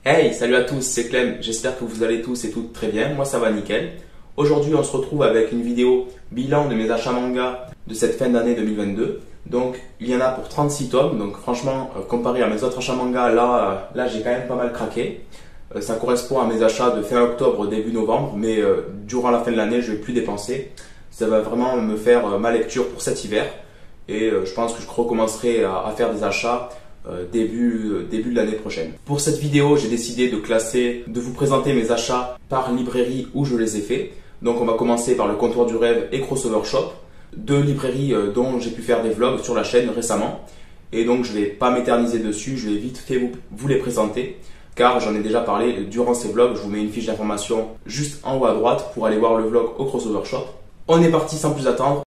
Hey, salut à tous, c'est Clem, j'espère que vous allez tous et toutes très bien, moi ça va nickel. Aujourd'hui on se retrouve avec une vidéo bilan de mes achats manga de cette fin d'année 2022. Donc il y en a pour 36 tomes, donc franchement comparé à mes autres achats manga, là j'ai quand même pas mal craqué. Ça correspond à mes achats de fin octobre, début novembre, mais durant la fin de l'année je vais plus dépenser. Ça va vraiment me faire ma lecture pour cet hiver et je pense que je recommencerai à faire des achats début de l'année prochaine. Pour cette vidéo, j'ai décidé de vous présenter mes achats par librairie où je les ai faits. Donc on va commencer par le Comptoir du Rêve et Crossover Shop, deux librairies dont j'ai pu faire des vlogs sur la chaîne récemment. Et donc je ne vais pas m'éterniser dessus, je vais vite fait vous les présenter, car j'en ai déjà parlé durant ces vlogs. Je vous mets une fiche d'information juste en haut à droite pour aller voir le vlog au Crossover Shop. On est parti sans plus attendre.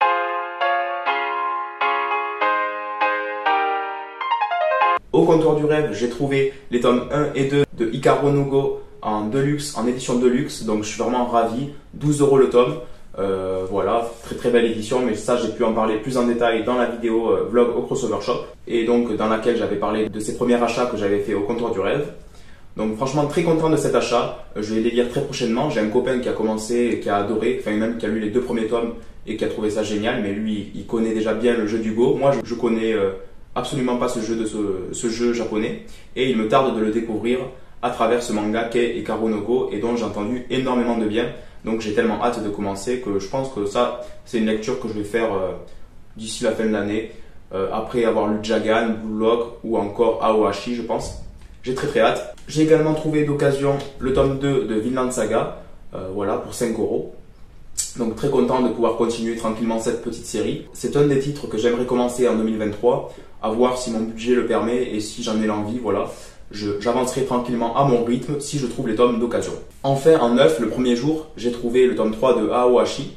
Au Comptoir du Rêve, j'ai trouvé les tomes 1 et 2 de Hikaru no Go en deluxe, en édition deluxe, donc je suis vraiment ravi. 12 € le tome, voilà, très belle édition, mais ça j'ai pu en parler plus en détail dans la vidéo vlog au Crossover Shop, et donc dans laquelle j'avais parlé de ces premiers achats que j'avais fait au Comptoir du Rêve. Donc franchement très content de cet achat, je vais les lire très prochainement. J'ai un copain qui a commencé et qui a adoré, enfin même qui a lu les deux premiers tomes et qui a trouvé ça génial, mais lui il connaît déjà bien le jeu du Go. Moi je connais absolument pas ce jeu japonais, et il me tarde de le découvrir à travers ce manga qu'est Hikaru no Go et dont j'ai entendu énormément de bien. Donc j'ai tellement hâte de commencer que je pense que ça c'est une lecture que je vais faire d'ici la fin de l'année, après avoir lu Jagan, Blue Lock ou encore Aoashi je pense. J'ai très hâte. J'ai également trouvé d'occasion le tome 2 de Vinland Saga, voilà, pour 5 €. Donc très content de pouvoir continuer tranquillement cette petite série. C'est un des titres que j'aimerais commencer en 2023, à voir si mon budget le permet et si j'en ai l'envie, voilà. J'avancerai tranquillement à mon rythme si je trouve les tomes d'occasion. Enfin, en neuf, le premier jour, j'ai trouvé le tome 3 de Aoashi.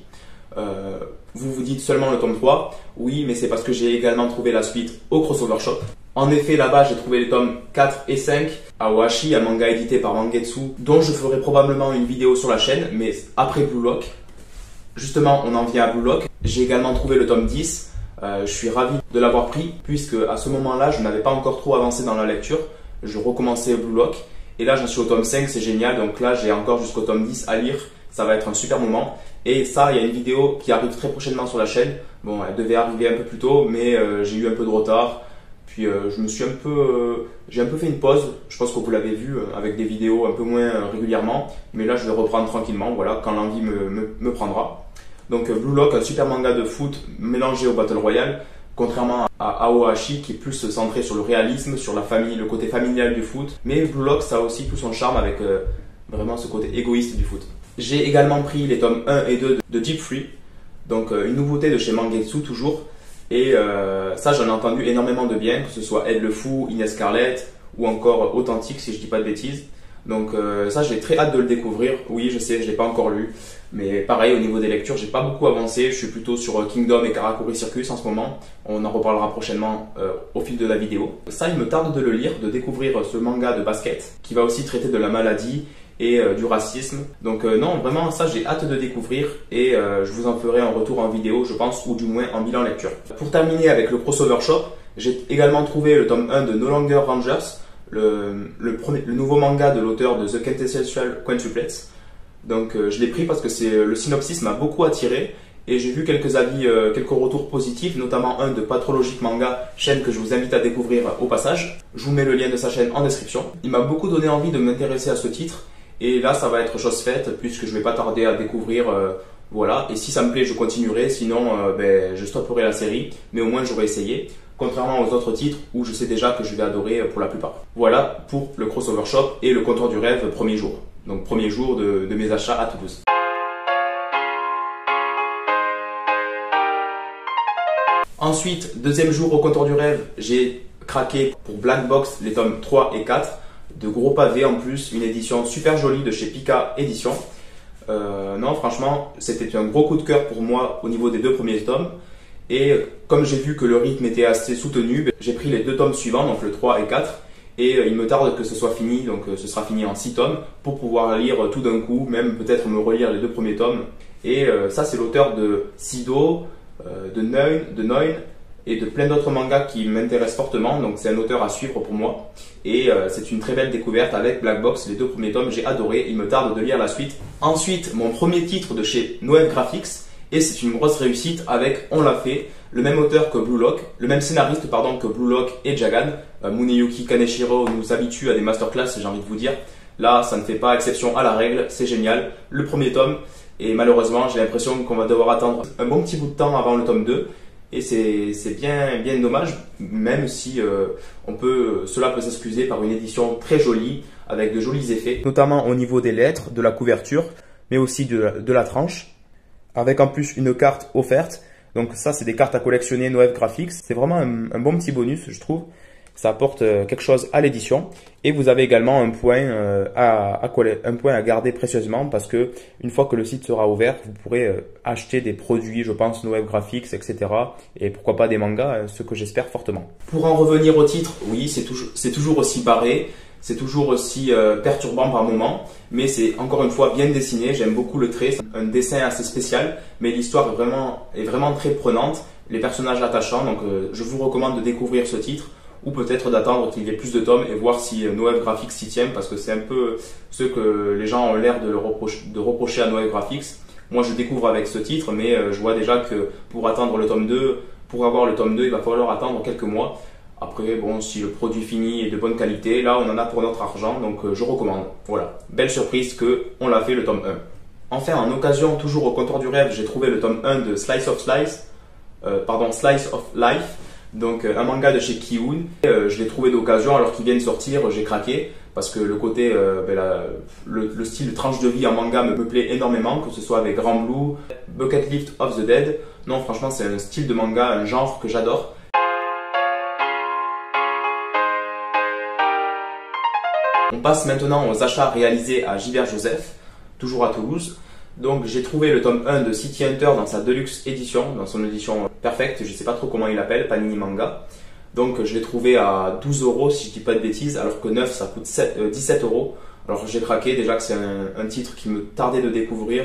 Vous vous dites seulement le tome 3, oui, mais c'est parce que j'ai également trouvé la suite au Crossover Shop. En effet, là-bas, j'ai trouvé les tomes 4 et 5. Aoashi, un manga édité par Mangetsu, dont je ferai probablement une vidéo sur la chaîne, mais après Blue Lock. Justement, on en vient à Blue Lock. J'ai également trouvé le tome 10. Je suis ravi de l'avoir pris, puisque à ce moment-là, je n'avais pas encore trop avancé dans la lecture. Je recommençais Blue Lock. Et là, j'en suis au tome 5, c'est génial. Donc là, j'ai encore jusqu'au tome 10 à lire. Ça va être un super moment. Et ça, il y a une vidéo qui arrive très prochainement sur la chaîne. Bon, elle devait arriver un peu plus tôt, mais j'ai eu un peu de retard. Puis j'ai un peu fait une pause. Je pense que vous l'avez vu avec des vidéos un peu moins régulièrement. Mais là, je vais reprendre tranquillement, voilà, quand l'envie me prendra. Donc Blue Lock, un super manga de foot mélangé au Battle Royale, contrairement à Aoashi qui est plus centré sur le réalisme, sur la famille, le côté familial du foot. Mais Blue Lock, ça a aussi tout son charme avec vraiment ce côté égoïste du foot. J'ai également pris les tomes 1 et 2 de Deep Free, donc une nouveauté de chez Mangetsu toujours. Et ça, j'en ai entendu énormément de bien, que ce soit Ed le Fou, Inès Scarlett ou encore Authentique si je dis pas de bêtises. Donc ça, j'ai très hâte de le découvrir. Oui, je sais, je l'ai pas encore lu, mais pareil au niveau des lectures, j'ai pas beaucoup avancé. Je suis plutôt sur Kingdom et Karakuri Circus en ce moment. On en reparlera prochainement au fil de la vidéo. Ça, il me tarde de le lire, de découvrir ce manga de basket qui va aussi traiter de la maladie et du racisme. Donc non, vraiment ça j'ai hâte de découvrir, et je vous en ferai un retour en vidéo je pense, ou du moins en bilan lecture. Pour terminer avec le Crossover Shop, j'ai également trouvé le tome 1 de No Longer Rangers, le nouveau manga de l'auteur de The Quintessential Quintuplets. Donc je l'ai pris parce que le synopsis m'a beaucoup attiré, et j'ai vu quelques avis, quelques retours positifs, notamment un de Pathologic Manga, chaîne que je vous invite à découvrir au passage. Je vous mets le lien de sa chaîne en description. Il m'a beaucoup donné envie de m'intéresser à ce titre. Et là, ça va être chose faite, puisque je vais pas tarder à découvrir, voilà. Et si ça me plaît, je continuerai, sinon je stopperai la série, mais au moins j'aurai essayé, contrairement aux autres titres où je sais déjà que je vais adorer pour la plupart. Voilà pour le Crossover Shop et le Comptoir du Rêve premier jour. Donc premier jour de mes achats à Toulouse. Ensuite, deuxième jour au Comptoir du Rêve, j'ai craqué pour Black Box les tomes 3 et 4. De gros pavés en plus, une édition super jolie de chez Pika Édition. Non, franchement, c'était un gros coup de cœur pour moi au niveau des deux premiers tomes. Et comme j'ai vu que le rythme était assez soutenu, j'ai pris les deux tomes suivants, donc le 3 et 4. Et il me tarde que ce soit fini, donc ce sera fini en 6 tomes, pour pouvoir lire tout d'un coup, même peut-être me relire les deux premiers tomes. Et ça, c'est l'auteur de Sido, de Neun et de plein d'autres mangas qui m'intéressent fortement. Donc c'est un auteur à suivre pour moi. Et c'est une très belle découverte avec Black Box. Les 2 premiers tomes, j'ai adoré. Il me tarde de lire la suite. Ensuite, mon premier titre de chez Noël Graphics. Et c'est une grosse réussite avec On l'a fait, le même auteur que Blue Lock, le même scénariste pardon que Blue Lock et Jagan. Muneyuki Kaneshiro nous habitue à des masterclass, j'ai envie de vous dire. Là, ça ne fait pas exception à la règle, c'est génial. Le premier tome, et malheureusement, j'ai l'impression qu'on va devoir attendre un bon petit bout de temps avant le tome 2. Et c'est bien dommage, même si cela peut s'excuser par une édition très jolie, avec de jolis effets, notamment au niveau des lettres, de la couverture, mais aussi de la tranche, avec en plus une carte offerte. Donc ça, c'est des cartes à collectionner Noël Graphics. C'est vraiment un bon petit bonus, je trouve. Ça apporte quelque chose à l'édition. Et vous avez également un point à garder précieusement, parce que une fois que le site sera ouvert, vous pourrez acheter des produits, je pense, Noël Graphics, etc. Et pourquoi pas des mangas, ce que j'espère fortement. Pour en revenir au titre, oui, c'est toujours aussi barré. C'est toujours aussi perturbant par moments, mais c'est encore une fois bien dessiné. J'aime beaucoup le trait, c'est un dessin assez spécial, mais l'histoire est vraiment très prenante, les personnages attachants. Donc je vous recommande de découvrir ce titre, ou peut-être d'attendre qu'il y ait plus de tomes et voir si Noël Graphics s'y tient, parce que c'est un peu ce que les gens ont l'air de reprocher à Noël Graphics. Moi je découvre avec ce titre, mais je vois déjà que pour avoir le tome 2, il va falloir attendre quelques mois. Après, bon, si le produit fini est de bonne qualité, là on en a pour notre argent, donc je recommande. Voilà, belle surprise que On l'a fait, le tome 1. Enfin, en occasion, toujours au comptoir du rêve, j'ai trouvé le tome 1 de Slice of Life, donc un manga de chez Kiun. Je l'ai trouvé d'occasion alors qu'il vient de sortir, j'ai craqué, parce que le côté, le style tranche de vie en manga me plaît énormément, que ce soit avec Grand Blue, Bucket List of the Dead. Non, franchement, c'est un style de manga, un genre que j'adore. On passe maintenant aux achats réalisés à Gilbert Joseph, toujours à Toulouse. Donc j'ai trouvé le tome 1 de City Hunter dans sa deluxe édition, dans son édition perfecte, je ne sais pas trop comment il l'appelle, Panini Manga. Donc je l'ai trouvé à 12 € si je ne dis pas de bêtises, alors que 9 ça coûte 17 €. Alors j'ai craqué, déjà que c'est un titre qui me tardait de découvrir.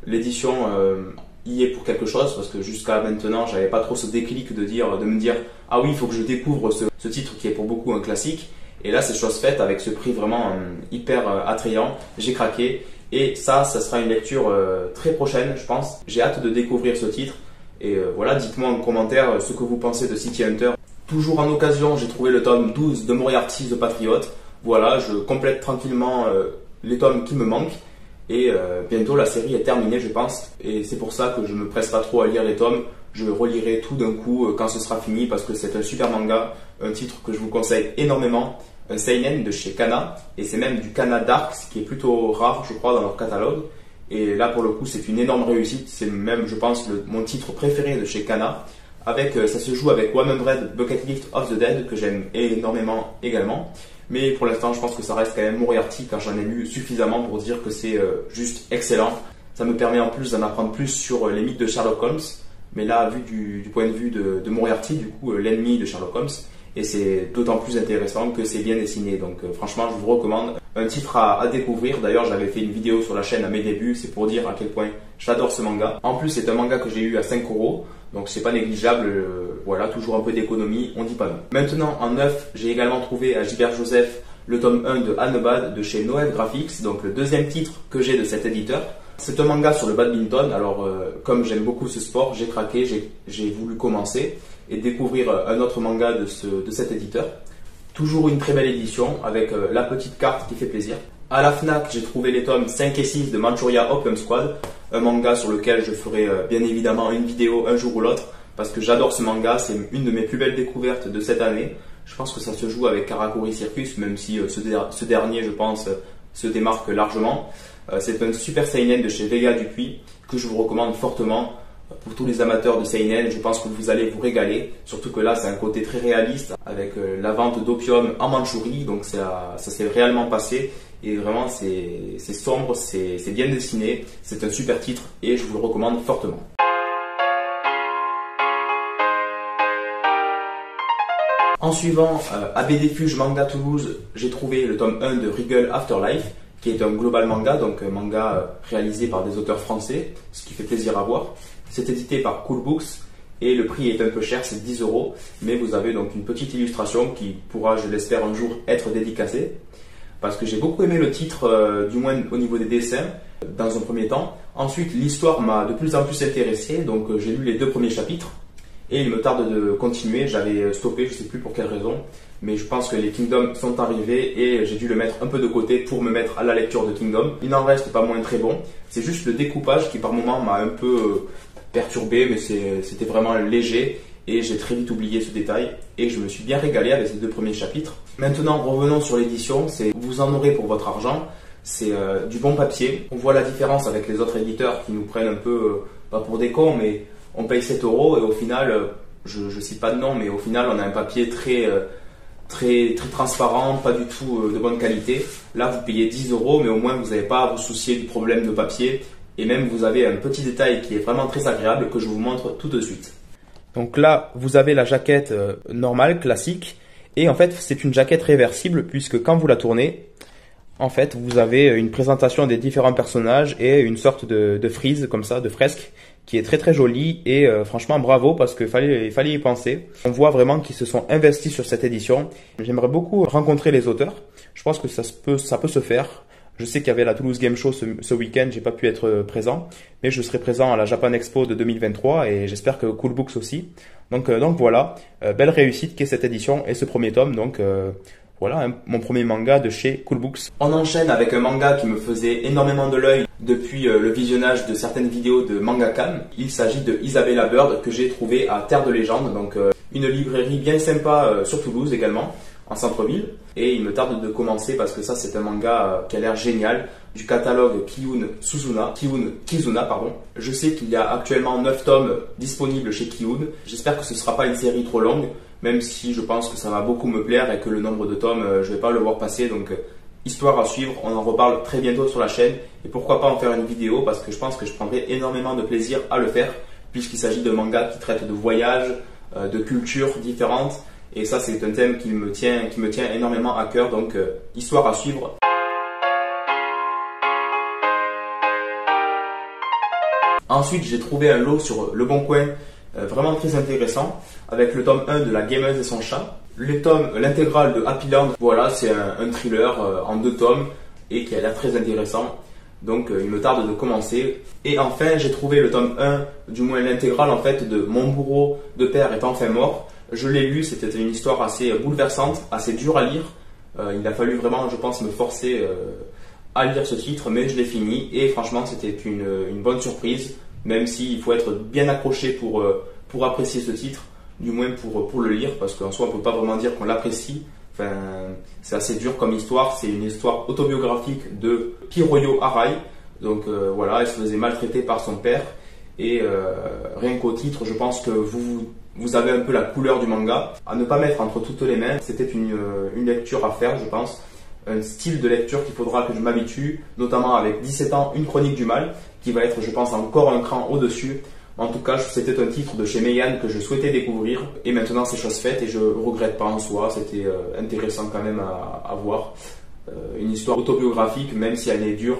L'édition y est pour quelque chose, parce que jusqu'à maintenant j'avais pas trop ce déclic de me dire ah oui, il faut que je découvre ce titre qui est pour beaucoup un classique. Et là, c'est chose faite avec ce prix vraiment hyper attrayant. J'ai craqué et ça sera une lecture très prochaine, je pense. J'ai hâte de découvrir ce titre. Et voilà, dites-moi en commentaire ce que vous pensez de City Hunter. Toujours en occasion, j'ai trouvé le tome 12 de Moriarty The Patriot. Voilà, je complète tranquillement les tomes qui me manquent. Et bientôt, la série est terminée, je pense. Et c'est pour ça que je ne me presse pas trop à lire les tomes. Je relirai tout d'un coup quand ce sera fini, parce que c'est un super manga, un titre que je vous conseille énormément. Un seinen de chez Kana, et c'est même du Kana Dark, ce qui est plutôt rare je crois dans leur catalogue, et là pour le coup c'est une énorme réussite, c'est même je pense mon titre préféré de chez Kana. Ça se joue avec 100 Bucket List of the Dead, que j'aime énormément également, mais pour l'instant je pense que ça reste quand même Moriarty, car j'en ai lu suffisamment pour dire que c'est juste excellent. Ça me permet en plus d'en apprendre plus sur les mythes de Sherlock Holmes, mais là vu du point de vue de Moriarty, du coup l'ennemi de Sherlock Holmes. Et c'est d'autant plus intéressant que c'est bien dessiné. Donc franchement, je vous recommande. Un titre à découvrir. D'ailleurs, j'avais fait une vidéo sur la chaîne à mes débuts. C'est pour dire à quel point j'adore ce manga. En plus, c'est un manga que j'ai eu à 5 €. Donc c'est pas négligeable. Voilà, toujours un peu d'économie. On dit pas non. Maintenant, en neuf, j'ai également trouvé à Gilbert Joseph le tome 1 de Annebad de chez Noël Graphics. Donc le deuxième titre que j'ai de cet éditeur. C'est un manga sur le badminton. Alors comme j'aime beaucoup ce sport, j'ai craqué. J'ai voulu commencer et découvrir un autre manga de cet éditeur. Toujours une très belle édition avec la petite carte qui fait plaisir. À la Fnac, j'ai trouvé les tomes 5 et 6 de Manchuria Opium Squad, un manga sur lequel je ferai bien évidemment une vidéo un jour ou l'autre, parce que j'adore ce manga, c'est une de mes plus belles découvertes de cette année. Je pense que ça se joue avec Karakuri Circus, même si ce dernier, je pense, se démarque largement. C'est un super seinen de chez Vega Dupuis, que je vous recommande fortement. Pour tous les amateurs de seinen, je pense que vous allez vous régaler, surtout que là c'est un côté très réaliste avec la vente d'opium en Mandchourie, donc ça s'est réellement passé et vraiment c'est sombre, c'est bien dessiné, c'est un super titre et je vous le recommande fortement. En suivant, à BD Fuge Manga Toulouse, j'ai trouvé le tome 1 de Regal Afterlife, qui est un global manga, donc un manga réalisé par des auteurs français, ce qui fait plaisir à voir. C'est édité par Cool Books et le prix est un peu cher, c'est 10 euros, mais vous avez donc une petite illustration qui pourra, je l'espère, un jour être dédicacée, parce que j'ai beaucoup aimé le titre, du moins au niveau des dessins, dans un premier temps. Ensuite, l'histoire m'a de plus en plus intéressé, donc j'ai lu les 2 premiers chapitres, et il me tarde de continuer. J'avais stoppé, je ne sais plus pour quelle raison, mais je pense que les Kingdom sont arrivés et j'ai dû le mettre un peu de côté pour me mettre à la lecture de Kingdom. Il n'en reste pas moins très bon, c'est juste le découpage qui par moments m'a un peu perturbé, mais c'était vraiment léger et j'ai très vite oublié ce détail et je me suis bien régalé avec ces 2 premiers chapitres. Maintenant, revenons sur l'édition, vous en aurez pour votre argent, c'est du bon papier. On voit la différence avec les autres éditeurs qui nous prennent un peu, pas pour des cons, mais on paye 7 euros et au final, je cite pas de nom, mais au final on a un papier très transparent, pas du tout de bonne qualité. Là vous payez 10 euros, mais au moins vous n'avez pas à vous soucier du problème de papier. Et même vous avez un petit détail qui est vraiment très agréable que je vous montre tout de suite. Donc là vous avez la jaquette normale, classique. Et en fait c'est une jaquette réversible puisque quand vous la tournez, en fait vous avez une présentation des différents personnages et une sorte de frise comme ça, de fresque, qui est très jolie et franchement bravo parce qu'il fallait y penser. On voit vraiment qu'ils se sont investis sur cette édition. J'aimerais beaucoup rencontrer les auteurs. Je pense que ça peut se faire. Je sais qu'il y avait la Toulouse Game Show ce week-end, j'ai pas pu être présent, mais je serai présent à la Japan Expo de 2023 et j'espère que Cool Books aussi. Donc voilà, belle réussite qu'est cette édition et ce premier tome. Donc voilà, hein, mon premier manga de chez Cool Books. On enchaîne avec un manga qui me faisait énormément de l'œil depuis le visionnage de certaines vidéos de Mangakan. Il s'agit de Isabella Bird que j'ai trouvé à Terre de Légende, donc une librairie bien sympa sur Toulouse également, en centre-ville. Et il me tarde de commencer parce que ça c'est un manga qui a l'air génial, du catalogue Kizuna, pardon. Je sais qu'il y a actuellement 9 tomes disponibles chez Kiyun. J'espère que ce ne sera pas une série trop longue, même si je pense que ça va beaucoup me plaire et que le nombre de tomes, je vais pas le voir passer. Donc histoire à suivre, on en reparle très bientôt sur la chaîne. Et pourquoi pas en faire une vidéo, parce que je pense que je prendrai énormément de plaisir à le faire, puisqu'il s'agit de mangas qui traitent de voyages, de cultures différentes. Et ça c'est un thème qui me tient énormément à cœur, donc histoire à suivre. Ensuite j'ai trouvé un lot sur Le Bon Coin vraiment très intéressant, avec le tome 1 de La Gameuse et son chat. L'intégrale de Happy Land, voilà, c'est un thriller en 2 tomes et qui a l'air très intéressant. Donc il me tarde de commencer. Et enfin j'ai trouvé le tome 1, du moins l'intégrale en fait, de Mon bourreau de père est enfin mort. Je l'ai lu, c'était une histoire assez bouleversante, assez dure à lire. Il a fallu vraiment, je pense, me forcer à lire ce titre, mais je l'ai fini et franchement c'était une bonne surprise, même s'il faut être bien accroché pour apprécier ce titre, du moins pour le lire, parce qu'en soi on ne peut pas vraiment dire qu'on l'apprécie. Enfin, c'est assez dur comme histoire, c'est une histoire autobiographique de Hiroyo Arai. Donc voilà, elle se faisait maltraiter par son père et rien qu'au titre, je pense que vous avez un peu la couleur du manga. À ne pas mettre entre toutes les mains, c'était une lecture à faire, je pense. Un style de lecture qu'il faudra que je m'habitue, notamment avec 17 ans, une chronique du mal, qui va être, je pense, encore un cran au-dessus. En tout cas, c'était un titre de chez Meian que je souhaitais découvrir, et maintenant c'est chose faite, et je regrette pas en soi, c'était intéressant quand même à voir. Une histoire autobiographique, même si elle est dure,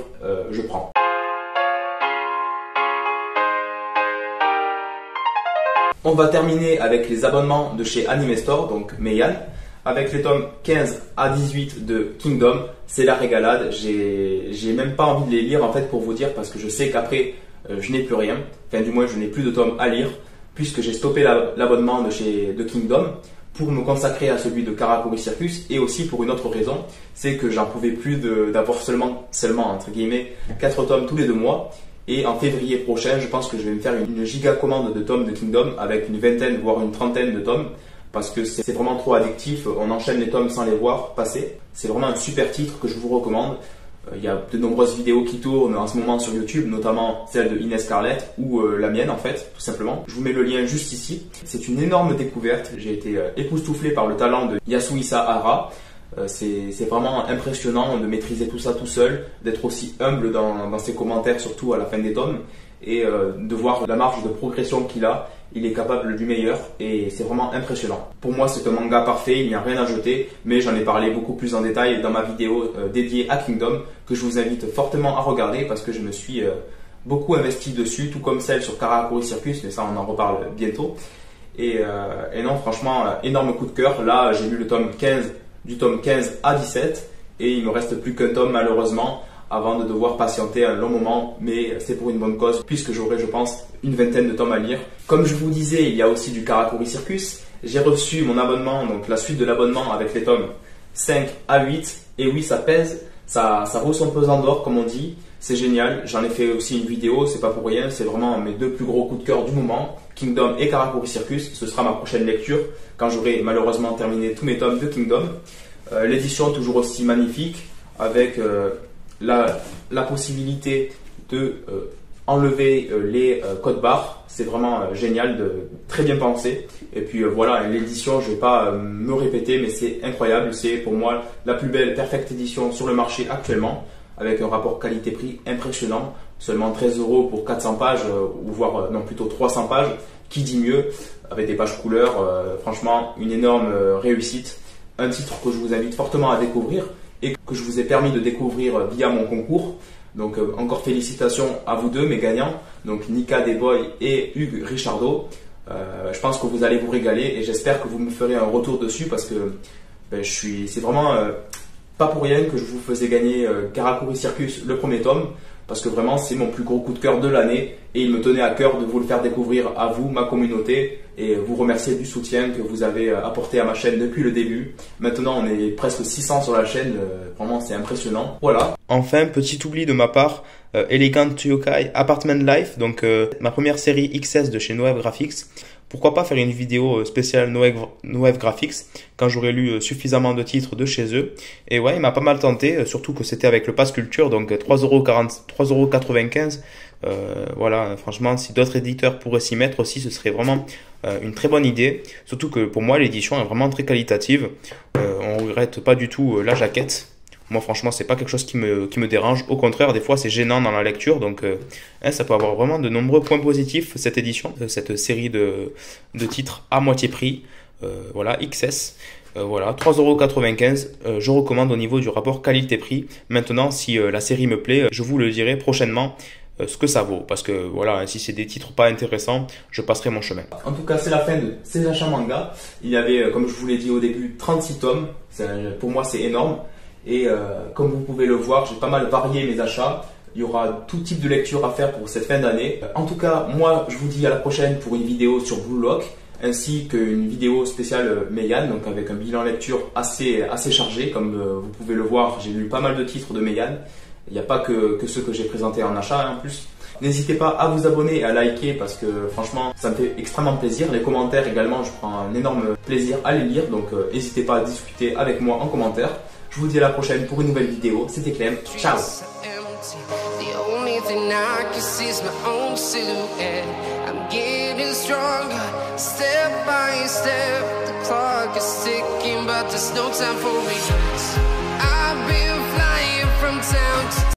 je prends. On va terminer avec les abonnements de chez Anime Store, donc Meian, avec les tomes 15 à 18 de Kingdom. C'est la régalade, j'ai même pas envie de les lire en fait pour vous dire, parce que je sais qu'après je n'ai plus rien, enfin du moins je n'ai plus de tomes à lire, puisque j'ai stoppé l'abonnement de Kingdom pour me consacrer à celui de Karakuri Circus, et aussi pour une autre raison, c'est que j'en pouvais plus d'avoir seulement entre guillemets 4 tomes tous les 2 mois. Et en février prochain, je pense que je vais me faire une giga commande de tomes de Kingdom avec une vingtaine, voire une trentaine de tomes, parce que c'est vraiment trop addictif. On enchaîne les tomes sans les voir passer. C'est vraiment un super titre que je vous recommande. Il y a de nombreuses vidéos qui tournent en ce moment sur YouTube, notamment celle de Inès Scarlett ou la mienne en fait, tout simplement. Je vous mets le lien juste ici. C'est une énorme découverte. J'ai été époustouflé par le talent de Yasuhisa Hara. C'est vraiment impressionnant de maîtriser tout ça tout seul, d'être aussi humble dans ses commentaires, surtout à la fin des tomes, et de voir la marge de progression qu'il a. Il est capable du meilleur et c'est vraiment impressionnant. Pour moi c'est un manga parfait, il n'y a rien à jeter, mais j'en ai parlé beaucoup plus en détail dans ma vidéo dédiée à Kingdom, que je vous invite fortement à regarder parce que je me suis beaucoup investi dessus, tout comme celle sur Karakuri Circus, mais ça on en reparle bientôt. Et non, franchement, énorme coup de cœur. Là, j'ai lu le tome 15, du tome 15 à 17, et il me reste plus qu'un tome malheureusement, avant de devoir patienter un long moment, mais c'est pour une bonne cause, puisque j'aurai, je pense, une vingtaine de tomes à lire. Comme je vous disais, il y a aussi du Karakuri Circus. J'ai reçu mon abonnement, donc la suite de l'abonnement avec les tomes 5 à 8, et oui, ça pèse, ça vaut son pesant d'or, comme on dit. C'est génial, j'en ai fait aussi une vidéo, c'est pas pour rien, c'est vraiment mes deux plus gros coups de cœur du moment, Kingdom et Karakuri Circus. Ce sera ma prochaine lecture, quand j'aurai malheureusement terminé tous mes tomes de Kingdom. L'édition toujours aussi magnifique, avec la possibilité de enlever les codes barres. C'est vraiment génial, très bien pensé. Et puis voilà, l'édition, je vais pas me répéter, mais c'est incroyable. C'est pour moi la plus belle Perfect Edition sur le marché actuellement, avec un rapport qualité-prix impressionnant. Seulement 13 € pour 400 pages, ou voire non, plutôt 300 pages, qui dit mieux, avec des pages couleurs. Franchement, une énorme réussite. Un titre que je vous invite fortement à découvrir et que je vous ai permis de découvrir via mon concours. Donc encore félicitations à vous deux, mes gagnants, donc Nika Desboy et Hugues Richardot. Je pense que vous allez vous régaler et j'espère que vous me ferez un retour dessus, parce que c'est vraiment pas pour rien que je vous faisais gagner Karakuri Circus, le premier tome, parce que vraiment c'est mon plus gros coup de cœur de l'année et il me tenait à cœur de vous le faire découvrir à vous, ma communauté, et vous remercier du soutien que vous avez apporté à ma chaîne depuis le début. Maintenant on est presque 600 sur la chaîne, vraiment c'est impressionnant. Voilà. Enfin, petit oubli de ma part, Elegant Yokai Apartment Life, donc ma première série XS de chez Noev Graphics. Pourquoi pas faire une vidéo spéciale Noev Graphics quand j'aurai lu suffisamment de titres de chez eux. Et ouais, il m'a pas mal tenté, surtout que c'était avec le Pass Culture, donc 3,95 €. Voilà, franchement, si d'autres éditeurs pourraient s'y mettre aussi, ce serait vraiment une très bonne idée. Surtout que pour moi, l'édition est vraiment très qualitative. On regrette pas du tout la jaquette. Moi, franchement, c'est pas quelque chose qui me dérange. Au contraire, des fois, c'est gênant dans la lecture. Donc, ça peut avoir vraiment de nombreux points positifs, cette édition, cette série de titres à moitié prix. Voilà, XS. Voilà, 3,95 €. Je recommande au niveau du rapport qualité-prix. Maintenant, si la série me plaît, je vous le dirai prochainement ce que ça vaut. Parce que voilà, si c'est des titres pas intéressants, je passerai mon chemin. En tout cas, c'est la fin de ces achats manga. Il y avait, comme je vous l'ai dit au début, 36 tomes. Pour moi, c'est énorme. Et comme vous pouvez le voir, j'ai pas mal varié mes achats. Il y aura tout type de lecture à faire pour cette fin d'année. En tout cas, moi, je vous dis à la prochaine pour une vidéo sur Blue Lock, ainsi qu'une vidéo spéciale Meian, donc avec un bilan lecture assez chargé. Comme vous pouvez le voir, j'ai lu pas mal de titres de Meian. Il n'y a pas que ceux que j'ai présentés en achat en plus. N'hésitez pas à vous abonner et à liker, parce que franchement, ça me fait extrêmement plaisir. Les commentaires également, je prends un énorme plaisir à les lire. Donc n'hésitez pas à discuter avec moi en commentaire. Je vous dis à la prochaine pour une nouvelle vidéo. C'était Clem. Ciao.